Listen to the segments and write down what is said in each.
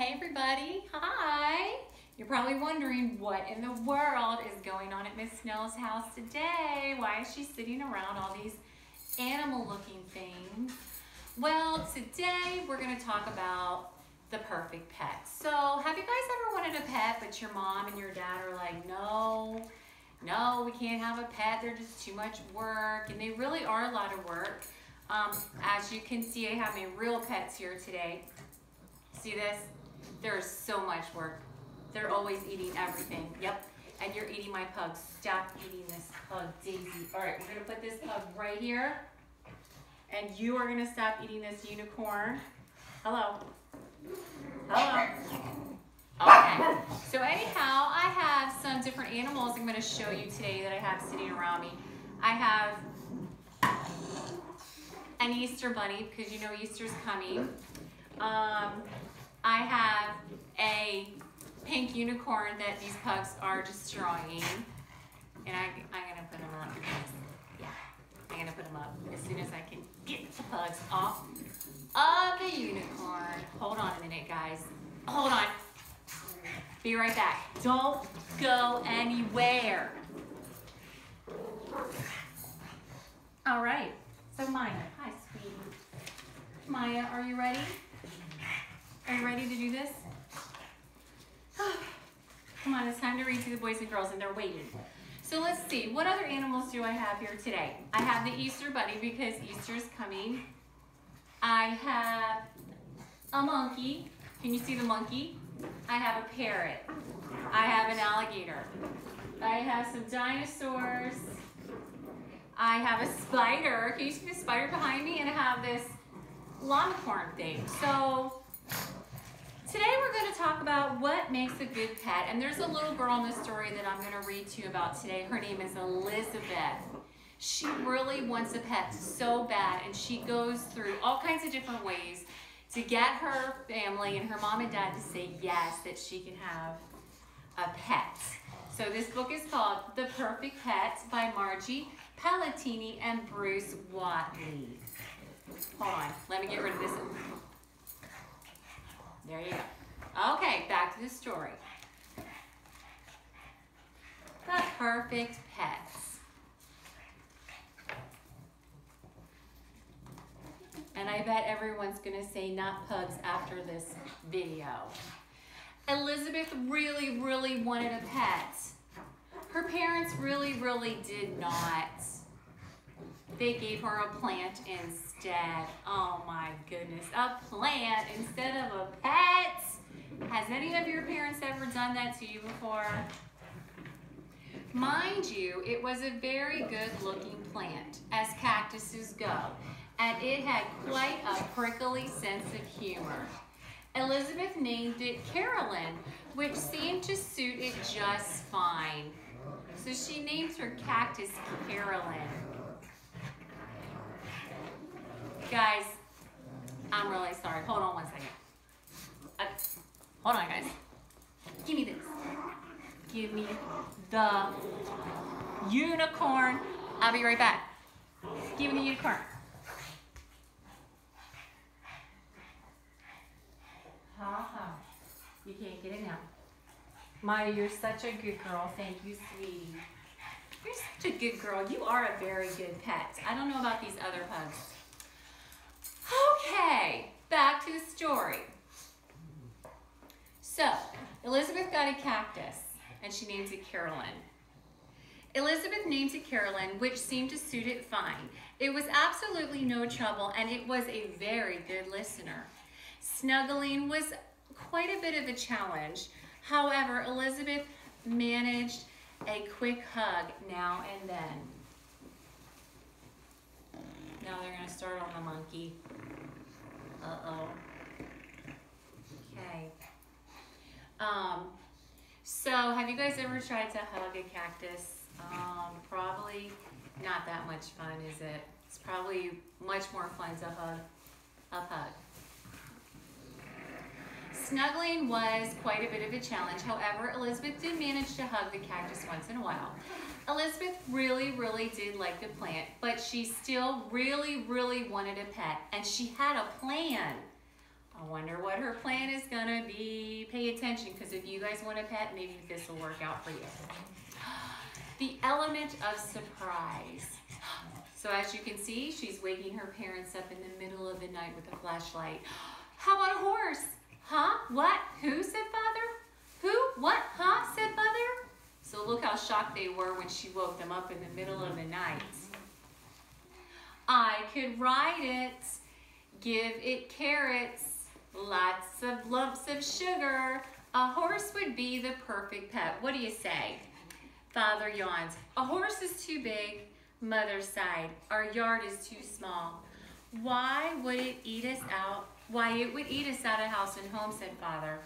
Hey everybody, hi! You're probably wondering what in the world is going on at Miss Snell's house today. Why is she sitting around all these animal looking things? Well, today we're going to talk about the perfect pet. So have you guys ever wanted a pet but your mom and your dad are like, no, we can't have a pet, they're just too much work, and they really are a lot of work. As you can see, I have my real pets here today. See this? There's so much work. They're always eating everything. Yep, and you're eating my pug. Stop eating this pug, Daisy. All right, we're gonna put this pug right here, and you are gonna stop eating this unicorn. Hello. Hello. Okay, so anyhow, I have some different animals I'm gonna show you today that I have sitting around me. I have an Easter bunny, because you know Easter's coming. I have a pink unicorn that these pugs are destroying. And I'm gonna put them up. Yeah, I'm gonna put them up as soon as I can get the pugs off of the unicorn. Hold on a minute, guys. Hold on. Be right back. Don't go anywhere. All right, so Maya, hi sweetie. Maya, are you ready? Are you ready to do this? Come on, it's time to read to the boys and girls, and they're waiting. So let's see, what other animals do I have here today? I have the Easter bunny because Easter's coming. I have a monkey. Can you see the monkey? I have a parrot. I have an alligator. I have some dinosaurs. I have a spider. Can you see the spider behind me? And I have this longhorn thing. So today we're going to talk about what makes a good pet. And there's a little girl in the story that I'm going to read to you about today. Her name is Elizabeth. She really wants a pet so bad, and she goes through all kinds of different ways to get her family and her mom and dad to say yes, that she can have a pet. So this book is called The Perfect Pet by Margie Palatini and Bruce Watley. Hold on, let me get rid of this. There you go. Okay, back to the story. The Perfect Pets. And I bet everyone's gonna say not pugs after this video. Elizabeth really wanted a pet. Her parents really did not. They gave her a plant instead. Oh my goodness, a plant instead of a pet. Has any of your parents ever done that to you before? Mind you, it was a very good looking plant, as cactuses go, and it had quite a prickly sense of humor. Elizabeth named it Carolyn, which seemed to suit it just fine. So she named her cactus Carolyn. Guys, I'm really sorry. Hold on one second. Hold on, guys. Give me this. Give me the unicorn. I'll be right back. Give me the unicorn. Ha. You can't get it now. Maya, you're such a good girl. Thank you, sweetie. You're such a good girl. You are a very good pet. I don't know about these other pugs. Okay, back to the story. So, Elizabeth got a cactus, and she named it Carolyn. Elizabeth named it Carolyn, which seemed to suit it fine. It was absolutely no trouble, and it was a very good listener. Snuggling was quite a bit of a challenge. However, Elizabeth managed a quick hug now and then. Now they're going to start on the monkey. Uh-oh. Okay. So have you guys ever tried to hug a cactus? Probably not that much fun, is it? It's probably much more fun to hug a pug. Snuggling was quite a bit of a challenge. However, Elizabeth did manage to hug the cactus once in a while. Elizabeth really did like the plant, but she still really wanted a pet, and she had a plan. I wonder what her plan is gonna be. Pay attention, because if you guys want a pet, maybe this will work out for you. The element of surprise. So as you can see, she's waking her parents up in the middle of the night with a flashlight. How about a horse? Huh? What? Who? Said father. Who? What? Huh? Said mother. So look how shocked they were when she woke them up in the middle of the night. I could ride it, give it carrots, lots of lumps of sugar. A horse would be the perfect pet. What do you say? Father yawns. A horse is too big. Mother sighed. Our yard is too small. Why would it eat us out? Why, it would eat us out of house and home, said father.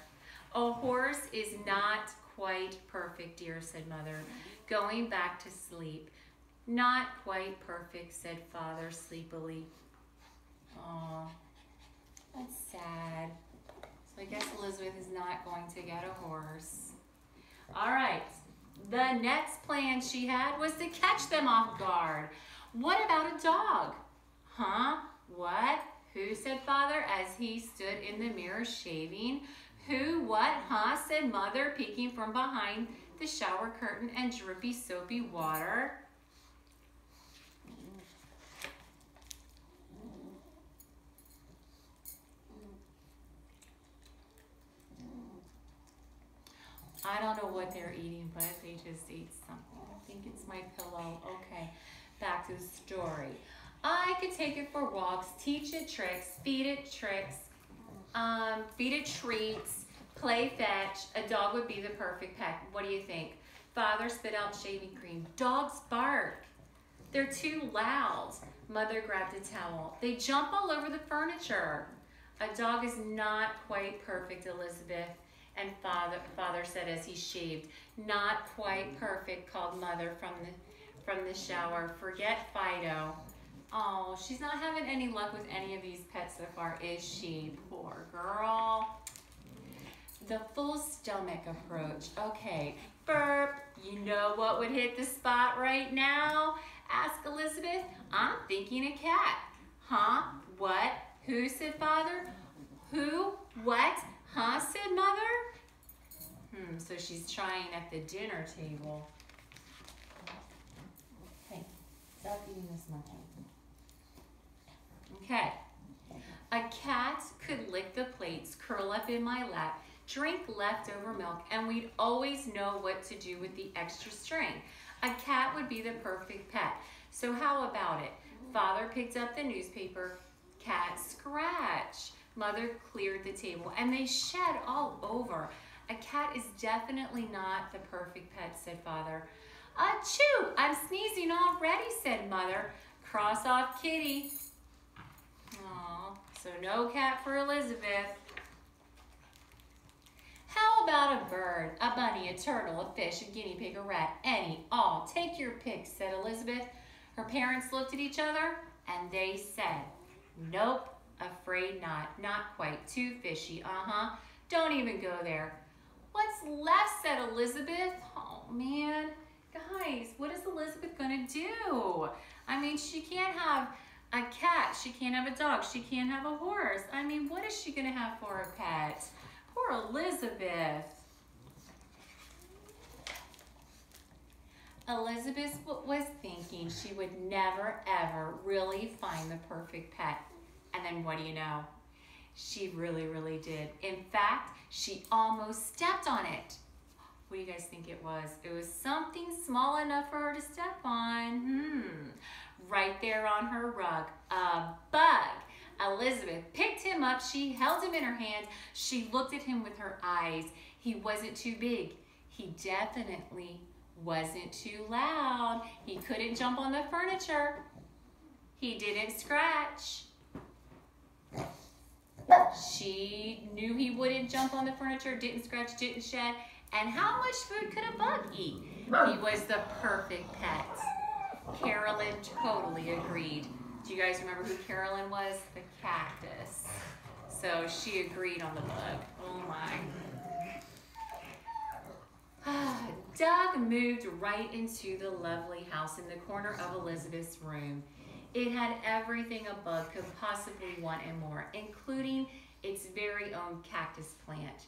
A horse is not quite perfect, dear, said mother, going back to sleep. Not quite perfect, said father sleepily. Oh, that's sad. So I guess Elizabeth is not going to get a horse. All right, the next plan she had was to catch them off guard. What about a dog? Huh? What? Who, said father as he stood in the mirror shaving. Who? What? Huh? Said mother, peeking from behind the shower curtain and drippy soapy water. I don't know what they're eating, but they just ate something. I think it's my pillow. Okay, back to the story. I could take it for walks, teach it tricks, feed it treats, play fetch. A dog would be the perfect pet. What do you think? Father spit out shaving cream. Dogs bark. They're too loud. Mother grabbed a towel. They jump all over the furniture. A dog is not quite perfect, Elizabeth. And father said as he shaved. Not quite perfect, called mother from the shower. Forget Fido. Oh, she's not having any luck with any of these pets so far, is she? Poor girl. The full stomach approach. Okay, burp. You know what would hit the spot right now? Asked Elizabeth. I'm thinking a cat. Huh? What? Who, said father. Who? What? Huh, said mother. So she's trying at the dinner table. Hey, stop eating this monkey. Okay. A cat could lick the plates, curl up in my lap, drink leftover milk, and we'd always know what to do with the extra string. A cat would be the perfect pet. So how about it? Father picked up the newspaper. Cat scratch. Mother cleared the table, and they shed all over. A cat is definitely not the perfect pet, said father. Achoo! I'm sneezing already, said mother. Cross off kitty. Aw, so no cat for Elizabeth. How about a bird, a bunny, a turtle, a fish, a guinea pig, a rat, any, all? Take your pick, said Elizabeth. Her parents looked at each other, and they said, nope. Afraid not. Not quite. Too fishy. Don't even go there. What's left, said Elizabeth. Oh, man. Guys, what is Elizabeth going to do? I mean, she can't have a cat. She can't have a dog. She can't have a horse. I mean, what is she going to have for a pet? Poor Elizabeth. Elizabeth was thinking she would never, ever really find the perfect pet. And then what do you know? She really, really did. In fact, she almost stepped on it. What do you guys think it was? It was something small enough for her to step on. Right there on her rug, a bug. Elizabeth picked him up. She held him in her hand. She looked at him with her eyes. He wasn't too big. He definitely wasn't too loud. He couldn't jump on the furniture. He didn't scratch. She knew he wouldn't jump on the furniture, didn't scratch, didn't shed. And how much food could a bug eat? He was the perfect pet. Carolyn totally agreed. Do you guys remember who Carolyn was? The cactus. So she agreed on the bug. Oh my. Doug moved right into the lovely house in the corner of Elizabeth's room. It had everything a bug could possibly want and more, including its very own cactus plant.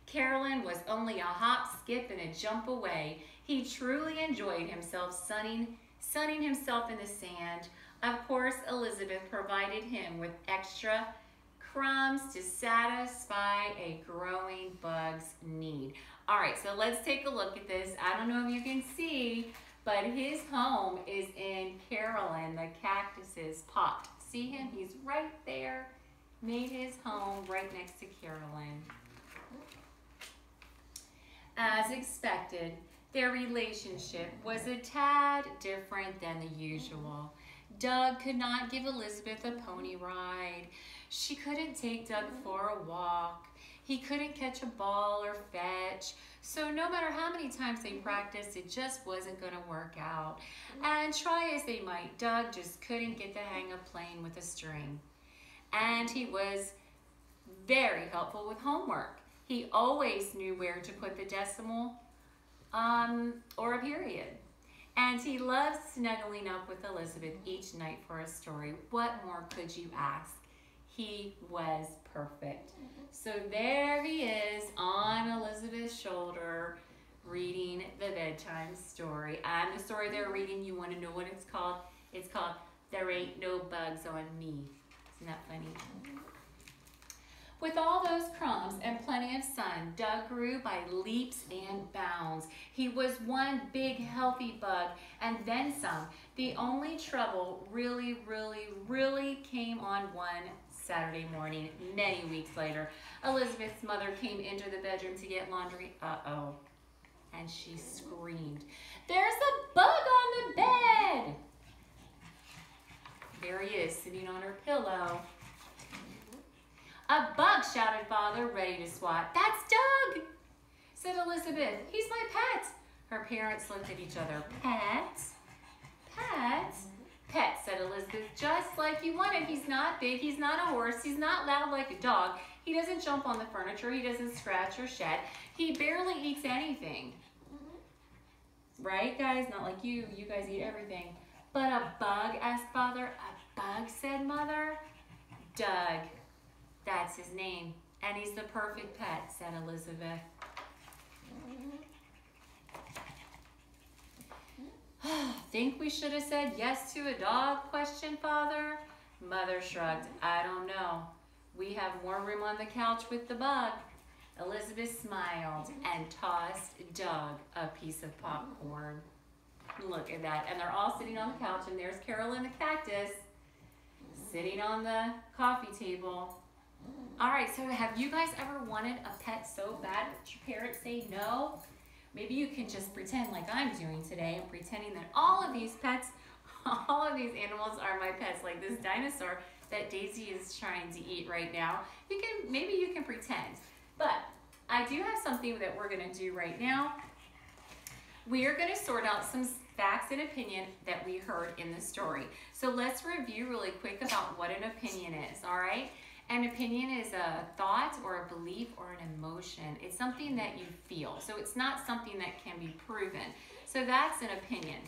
Carolyn was only a hop, skip, and a jump away. He truly enjoyed himself sunning himself in the sand. Of course, Elizabeth provided him with extra crumbs to satisfy a growing bug's need. All right, so let's take a look at this. I don't know if you can see, but his home is in Carolyn, the cactus's pot. See him? He's right there. Made his home right next to Carolyn. As expected, their relationship was a tad different than the usual. Doug could not give Elizabeth a pony ride. She couldn't take Doug for a walk. He couldn't catch a ball or fetch. So no matter how many times they practiced, it just wasn't going to work out. And try as they might, Doug just couldn't get the hang of playing with a string. And he was very helpful with homework. He always knew where to put the decimal or a period. And he loved snuggling up with Elizabeth each night for a story. What more could you ask? He was perfect. So there he is on Elizabeth's shoulder reading the bedtime story. And the story they're reading, you want to know what it's called? It's called There Ain't No Bugs on Me. Isn't that funny? With all those crumbs and plenty of sun, Doug grew by leaps and bounds. He was one big healthy bug and then some. The only trouble really came on one Saturday morning, many weeks later. Elizabeth's mother came into the bedroom to get laundry. Uh-oh. And she screamed, "There's a bug on the bed!" There he is, sitting on her pillow. "A bug," shouted Father, ready to swat. "That's Doug," said Elizabeth. "He's my pet." Her parents looked at each other. "Pet? Pet?" "Pet," said Elizabeth, "just like you wanted. He's not big, he's not a horse, he's not loud like a dog. He doesn't jump on the furniture, he doesn't scratch or shed. He barely eats anything." Right, guys? Not like you. You guys eat everything. "But a bug?" asked Father. "A bug?" said Mother. "Doug. That's his name. And he's the perfect pet," said Elizabeth. "Think we should have said yes to a dog?" questioned Father. Mother shrugged. "I don't know. We have more room on the couch with the bug." Elizabeth smiled and tossed Doug a piece of popcorn. Look at that. And they're all sitting on the couch, and there's Carolyn the cactus sitting on the coffee table. All right, so have you guys ever wanted a pet so bad that your parents say no? Maybe you can just pretend like I'm doing today and pretending that all of these pets, all of these animals are my pets, like this dinosaur that Daisy is trying to eat right now. Maybe you can pretend. But I do have something that we're going to do right now. We are going to sort out some facts and opinion that we heard in the story. So let's review really quick about what an opinion is, all right? An opinion is a thought or a belief or an emotion. It's something that you feel. So it's not something that can be proven. So that's an opinion,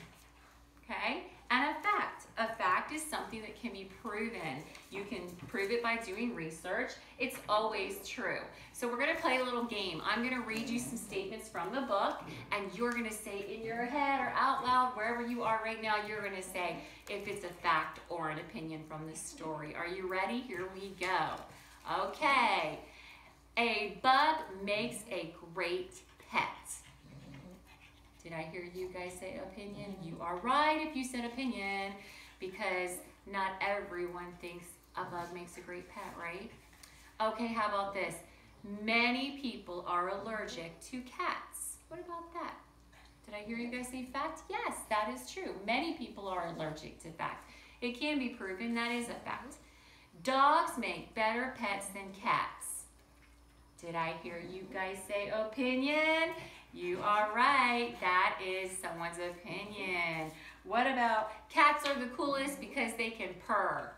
okay? And a fact. A fact is something that can be proven. You can prove it by doing research. It's always true. So we're going to play a little game. I'm going to read you some statements from the book, and you're going to say in your head or out loud, wherever you are right now, you're going to say if it's a fact or an opinion from the story. Are you ready? Here we go. Okay. A bug makes a great pet. Did I hear you guys say opinion? You are right if you said opinion, because not everyone thinks a bug makes a great pet, right? Okay, how about this? Many people are allergic to cats. What about that? Did I hear you guys say fact? Yes, that is true. Many people are allergic to fact. It can be proven, that is a fact. Dogs make better pets than cats. Did I hear you guys say opinion? You are right. That is someone's opinion. What about cats are the coolest because they can purr?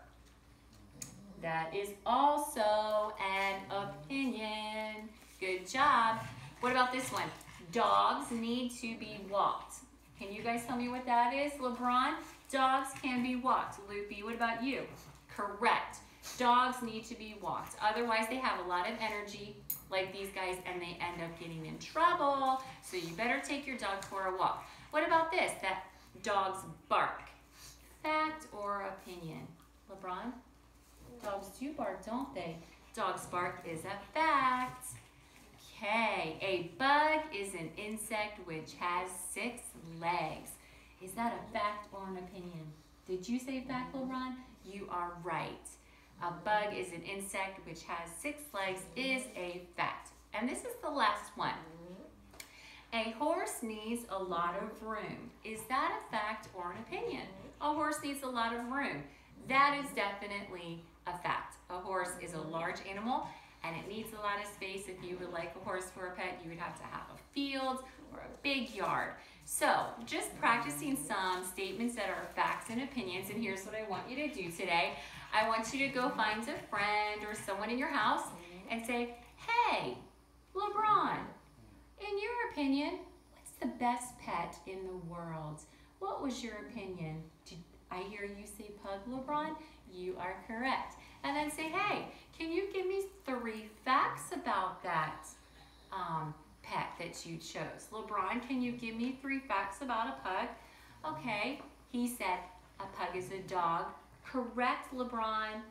That is also an opinion. Good job. What about this one? Dogs need to be walked. Can you guys tell me what that is? LeBron, dogs can be walked. Loopy, what about you? Correct. Dogs need to be walked. Otherwise, they have a lot of energy, like these guys, and they end up getting in trouble. So you better take your dog for a walk. What about this? That dogs bark. Fact or opinion? LeBron? Dogs do bark, don't they? Dogs bark is a fact. Okay, a bug is an insect which has 6 legs. Is that a fact or an opinion? Did you say fact, LeBron? You are right. A bug is an insect which has 6 legs is a fact. And this is the last one. A horse needs a lot of room. Is that a fact or an opinion? A horse needs a lot of room. That is definitely a fact. A horse is a large animal and it needs a lot of space. If you would like a horse for a pet, you would have to have a field or a big yard. So just practicing some statements that are facts and opinions, and here's what I want you to do today. I want you to go find a friend or someone in your house and say, hey, LeBron, in your opinion, what's the best pet in the world? What was your opinion? Did I hear you say pug, LeBron? You are correct. And then say, hey, can you give me 3 facts about that pet that you chose? LeBron, can you give me 3 facts about a pug? Okay, he said a pug is a dog. Correct, LeBron.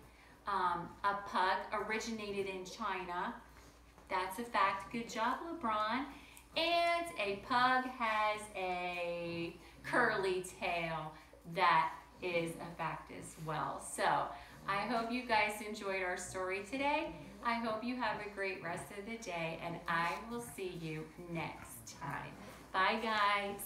A pug originated in China. That's a fact. Good job, LeBron. And a pug has a curly tail. That is a fact as well. So I hope you guys enjoyed our story today. I hope you have a great rest of the day, and I will see you next time. Bye, guys.